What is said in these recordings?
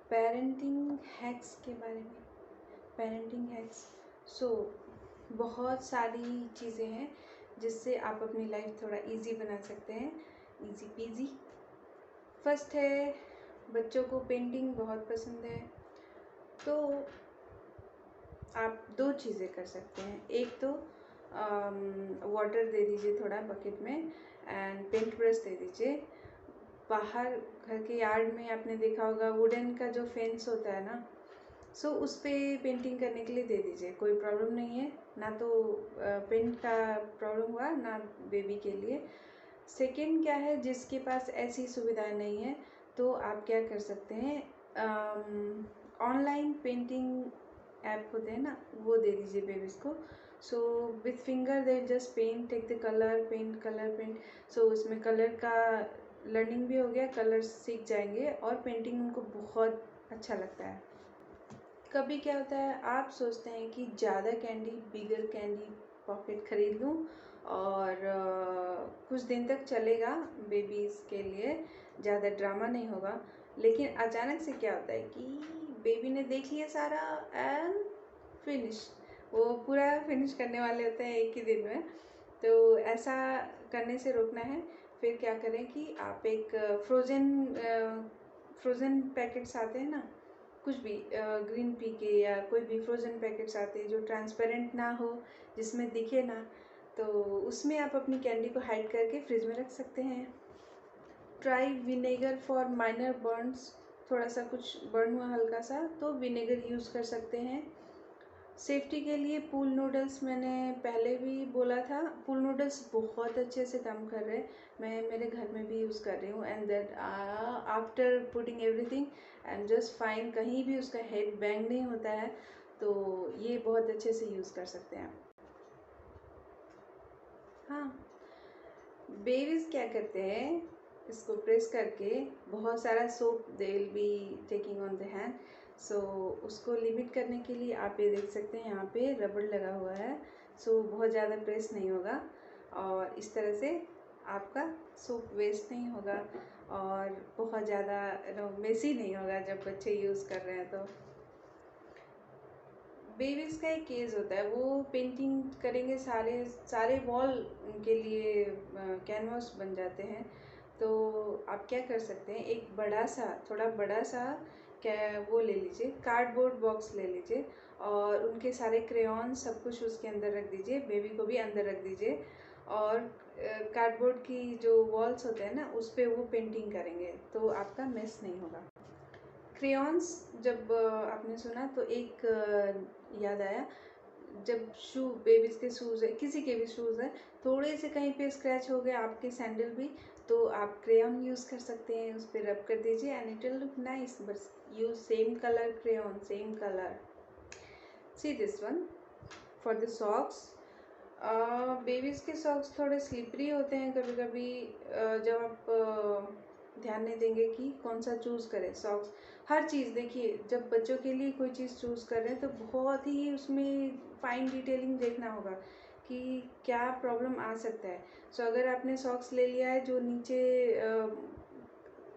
Parenting hacks के बारे में। पेरेंटिंग हैक्स सो बहुत सारी चीज़ें हैं जिससे आप अपनी लाइफ थोड़ा इजी बना सकते हैं, इजी पीजी। फर्स्ट है, बच्चों को पेंटिंग बहुत पसंद है तो आप दो चीज़ें कर सकते हैं। एक तो वाटर दे दीजिए थोड़ा बकेट में एंड पेंट ब्रश दे दीजिए। बाहर घर के यार्ड में आपने देखा होगा वुडन का जो फेंस होता है ना, सो उस पर पेंटिंग करने के लिए दे दीजिए, कोई प्रॉब्लम नहीं है। ना तो पेंट का प्रॉब्लम हुआ ना बेबी के लिए। सेकंड क्या है, जिसके पास ऐसी सुविधाएं नहीं है तो आप क्या कर सकते हैं, ऑनलाइन पेंटिंग ऐप होते हैं ना, वो दे दीजिए बेबीज़ को। So with finger they just paint, take the colour paint. So उसमें कलर का लर्निंग भी हो गया, कलर्स सीख जाएंगे और पेंटिंग उनको बहुत अच्छा लगता है। कभी क्या होता है, आप सोचते हैं कि ज़्यादा कैंडी, बिगर कैंडी पॉकेट खरीद लूँ और कुछ दिन तक चलेगा बेबीज़ के लिए, ज़्यादा ड्रामा नहीं होगा। लेकिन अचानक से क्या होता है कि बेबी ने देख लिया सारा एंड फिनिश, वो पूरा फिनिश करने वाले होते हैं एक ही दिन में। तो ऐसा करने से रोकना है। फिर क्या करें कि आप एक फ्रोज़न पैकेट्स आते हैं ना, कुछ भी ग्रीन पी के या कोई भी फ्रोज़न पैकेट्स आते हैं जो ट्रांसपेरेंट ना हो, जिसमें दिखे ना, तो उसमें आप अपनी कैंडी को हाइड करके फ्रिज में रख सकते हैं। Try vinegar for minor Burns, थोड़ा सा कुछ बर्न हुआ हल्का सा तो विनेगर यूज़ कर सकते हैं। सेफ्टी के लिए पूल नूडल्स, मैंने पहले भी बोला था, पूल नूडल्स बहुत अच्छे से काम कर रहे हैं। मैं मेरे घर में भी यूज़ कर रही हूँ and that after putting everything I am just fine, कहीं भी उसका हेड बैंग नहीं होता है। तो ये बहुत अच्छे से यूज़ कर सकते हैं। हाँ, बेबीज़ क्या करते हैं, इसको प्रेस करके बहुत सारा soap they will be taking on the hand. So उसको लिमिट करने के लिए आप ये देख सकते हैं, यहाँ पे रबड़ लगा हुआ है। सो बहुत ज़्यादा प्रेस नहीं होगा और इस तरह से आपका सोप वेस्ट नहीं होगा और बहुत ज़्यादा मेसी नहीं होगा जब बच्चे यूज़ कर रहे हैं। तो बेबीज़ का एक केस होता है, वो पेंटिंग करेंगे, सारे सारे वॉल उनके लिए कैनवास बन जाते हैं। तो आप क्या कर सकते हैं, एक बड़ा सा, थोड़ा बड़ा सा क्या वो ले लीजिए, कार्डबोर्ड बॉक्स ले लीजिए और उनके सारे क्रेयॉन सब कुछ उसके अंदर रख दीजिए, बेबी को भी अंदर रख दीजिए और कार्डबोर्ड की जो वॉल्स होते हैं ना, उस पर वो पेंटिंग करेंगे तो आपका मिस नहीं होगा। क्रेयॉन्स जब आपने सुना तो एक याद आया, जब बेबीज़ के शूज़ है, किसी के भी शूज़ हैं, थोड़े से कहीं पे स्क्रैच हो गए, आपके सैंडल भी, तो आप क्रेयॉन यूज़ कर सकते हैं, उस पर रब कर दीजिए and it will look nice. बस use same colour crayon, same colour. See this one for the socks. Babies के सॉक्स थोड़े स्लिपरी होते हैं कभी कभी, जब आप ध्यान नहीं देंगे कि कौन सा चूज़ करें सॉक्स। हर चीज़ देखिए, जब बच्चों के लिए कोई चीज़ चूज़ कर रहे हैं तो बहुत ही उसमें फाइन डिटेलिंग देखना होगा कि क्या प्रॉब्लम आ सकता है। सो अगर आपने सॉक्स ले लिया है जो नीचे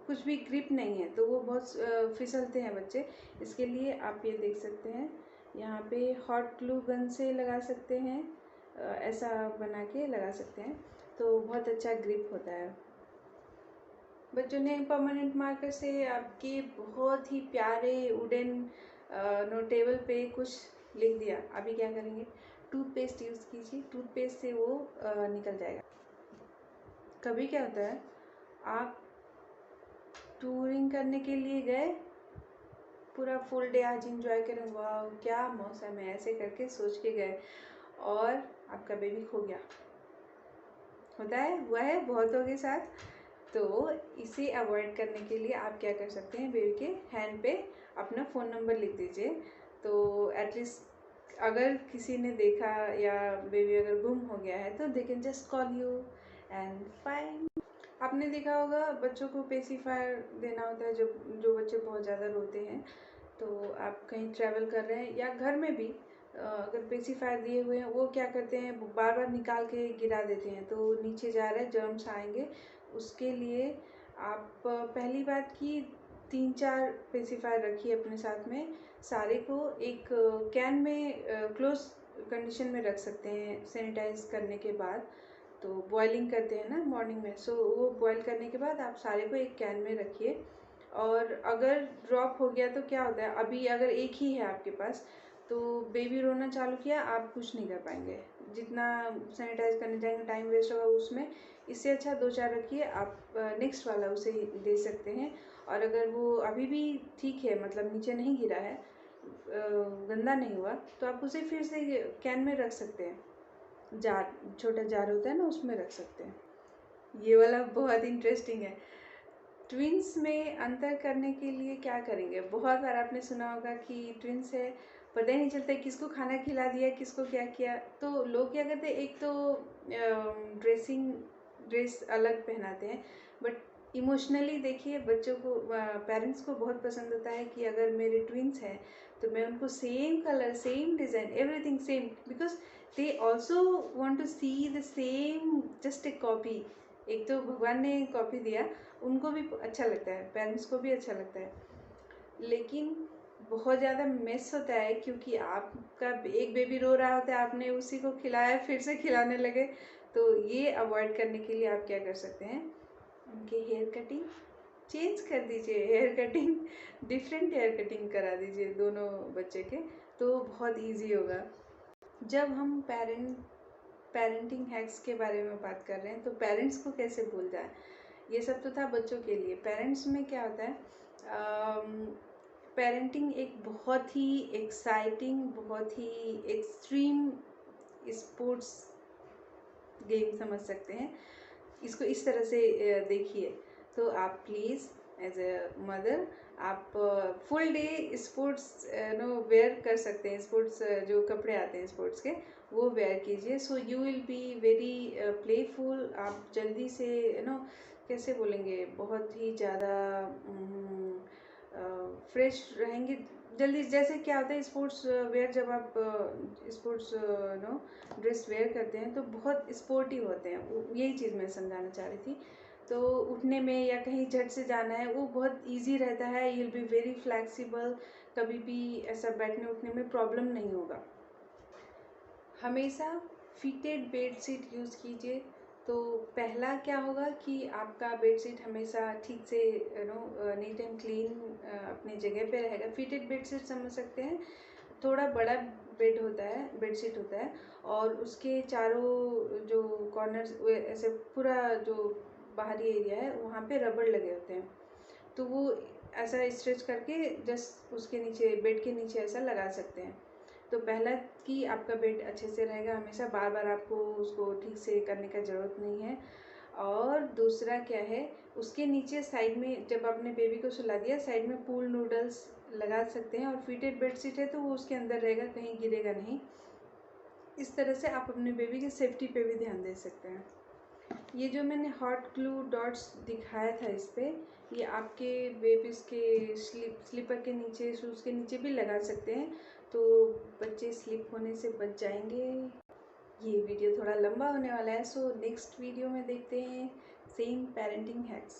कुछ भी ग्रिप नहीं है तो वो बहुत फिसलते हैं बच्चे। इसके लिए आप ये देख सकते हैं, यहाँ पे हॉट ग्लू गन से लगा सकते हैं, ऐसा बना के लगा सकते हैं तो बहुत अच्छा ग्रिप होता है। बच्चों ने परमानेंट मार्कर से आपके बहुत ही प्यारे वुडन टेबल पे कुछ लिख दिया, अभी क्या करेंगे, टूथपेस्ट यूज़ कीजिए, टूथपेस्ट से वो निकल जाएगा। कभी क्या होता है, आप टूरिंग करने के लिए गए, पूरा फुल डे आज इंजॉय करें, वाह क्या मौसम है, ऐसे करके सोच के गए और आपका बेबी खो गया। होता है, हुआ है बहुतों के साथ। तो इसे अवॉइड करने के लिए आप क्या कर सकते हैं, बेबी के हैंड पे अपना फ़ोन नंबर लिख दीजिए, तो एटलीस्ट अगर किसी ने देखा या बेबी अगर गुम हो गया है तो they can just call you and fine. आपने देखा होगा बच्चों को पेसिफायर देना होता है, जब जो बच्चे बहुत ज़्यादा रोते हैं, तो आप कहीं ट्रैवल कर रहे हैं या घर में भी अगर पेसिफायर दिए हुए हैं, वो क्या करते हैं, बार बार निकाल के गिरा देते हैं तो नीचे जा रहे हैं, जर्म्स आएंगे। उसके लिए आप पहली बात कि 3-4 पेसिफायर रखिए अपने साथ में। सारे को एक कैन में क्लोज कंडीशन में रख सकते हैं सैनिटाइज करने के बाद। तो बॉइलिंग करते हैं ना मॉर्निंग में, सो वो बॉईल करने के बाद आप सारे को एक कैन में रखिए। और अगर ड्रॉप हो गया तो क्या होता है, अभी अगर एक ही है आपके पास तो बेबी रोना चालू किया, आप कुछ नहीं कर पाएंगे। जितना सैनिटाइज करने जाएंगे टाइम वेस्ट होगा उसमें। इससे अच्छा 2-4 रखिए, आप नेक्स्ट वाला उसे दे सकते हैं। और अगर वो अभी भी ठीक है, मतलब नीचे नहीं गिरा है, गंदा नहीं हुआ, तो आप उसे फिर से कैन में रख सकते हैं। जार, छोटा जार होता है ना, उसमें रख सकते हैं। ये वाला बहुत इंटरेस्टिंग है। ट्विंस में अंतर करने के लिए क्या करेंगे? बहुत बार आपने सुना होगा कि ट्विंस है, पता ही नहीं चलता किसको खाना खिला दिया, किसको क्या किया। तो लोग क्या करते हैं, एक तो ड्रेस अलग पहनाते हैं, बट इमोशनली देखिए बच्चों को, पेरेंट्स को बहुत पसंद होता है कि अगर मेरे ट्विंस हैं तो मैं उनको same colour, same design, everything same, because they also want to see the same, just a copy. एक तो भगवान ने कॉपी दिया, उनको भी अच्छा लगता है, पेरेंट्स को भी अच्छा लगता है। लेकिन बहुत ज़्यादा मिस होता है क्योंकि आपका एक बेबी रो रहा होता है, आपने उसी को खिलाया, फिर से खिलाने लगे। तो ये अवॉइड करने के लिए आप क्या कर सकते हैं, उनके हेयर कटिंग चेंज कर दीजिए, hair cutting different hair cutting करा दीजिए दोनों बच्चे के, तो बहुत इजी होगा। जब हम पेरेंटिंग हैक्स के बारे में बात कर रहे हैं तो पेरेंट्स को कैसे भूल जाए। ये सब तो था बच्चों के लिए। पेरेंट्स में क्या होता है, पेरेंटिंग एक बहुत ही एक्साइटिंग, बहुत ही एक्सट्रीम स्पोर्ट्स गेम समझ सकते हैं। इसको इस तरह से देखिए। तो आप प्लीज़ एज ए मदर आप फुल डे स्पोर्ट्स वेयर कर सकते हैं। स्पोर्ट्स जो कपड़े आते हैं स्पोर्ट्स के, वो वेयर कीजिए। So you will be very playful. आप जल्दी से कैसे बोलेंगे, बहुत ही ज़्यादा फ्रेश रहेंगे जल्दी। जैसे क्या होता है, स्पोर्ट्स वेयर जब आप स्पोर्ट्स ड्रेस वेयर करते हैं तो बहुत स्पोर्टिव होते हैं। यही चीज़ मैं समझाना चाह रही थी। तो उठने में या कहीं झट से जाना है, वो बहुत इजी रहता है। You will be very flexible, कभी भी ऐसा बैठने उठने में प्रॉब्लम नहीं होगा। हमेशा फिटेड बेडशीट यूज़ कीजिए। तो पहला क्या होगा कि आपका बेडशीट हमेशा ठीक से नीट एंड क्लीन अपनी जगह पे रहेगा। फिटेड बेडशीट समझ सकते हैं, थोड़ा बड़ा बेड होता है, बेडशीट होता है, और उसके चारों जो कॉर्नर्स ऐसे पूरा जो बाहरी एरिया है वहाँ पे रबड़ लगे होते हैं। तो वो ऐसा स्ट्रेच करके जस्ट उसके नीचे, बेड के नीचे ऐसा लगा सकते हैं। तो पहला कि आपका बेड अच्छे से रहेगा, हमेशा बार बार आपको उसको ठीक से करने का ज़रूरत नहीं है। और दूसरा क्या है, उसके नीचे साइड में जब आपने बेबी को सुला दिया, साइड में पूल नूडल्स लगा सकते हैं। और फिटेड बेडशीट है तो वो उसके अंदर रहेगा, कहीं गिरेगा नहीं। इस तरह से आप अपने बेबी की सेफ्टी पे भी ध्यान दे सकते हैं। ये जो मैंने हॉट ग्लू डॉट्स दिखाया था इस पर, ये आपके बेबीज़ के स्लीपर के नीचे, शूज़ के नीचे भी लगा सकते हैं, तो बच्चे स्लिप होने से बच जाएंगे। ये वीडियो थोड़ा लंबा होने वाला है, सो नेक्स्ट वीडियो में देखते हैं सेम पेरेंटिंग हैक्स।